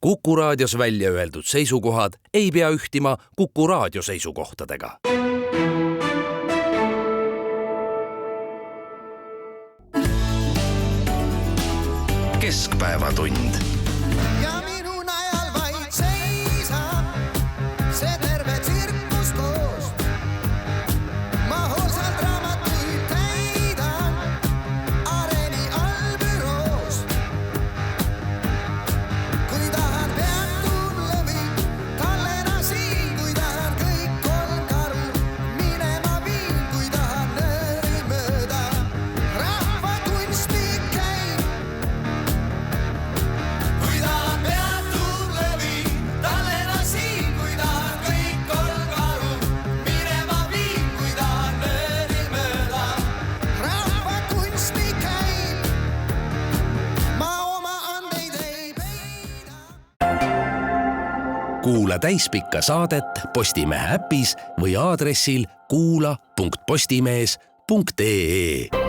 Kuku Raadios välja öeldud seisukohad ei pea ühtima Kuku Raadio seisukohtadega. Keskpäevatund. Ja minu najal vaid seisab see terve tsirkus koos. Ma hoolsalt raamatuid täidan areeni allbüroos. Kui tahan peatun lõvin, tallena siin. Kui tahan kõik kolm karu minema viin. Kui tahan nööri mööda rahva kunstnik käib. Kui tahan peatun lõvin, tallena siin. Kui tahan kõik kolm karu minema viin. Kui tahan nööri mööda rahva kunstnik käib. Ma oma andeid ei peida. Kuula täispikka saadet Postimehe äpis või aadressil kuula.postimees.ee.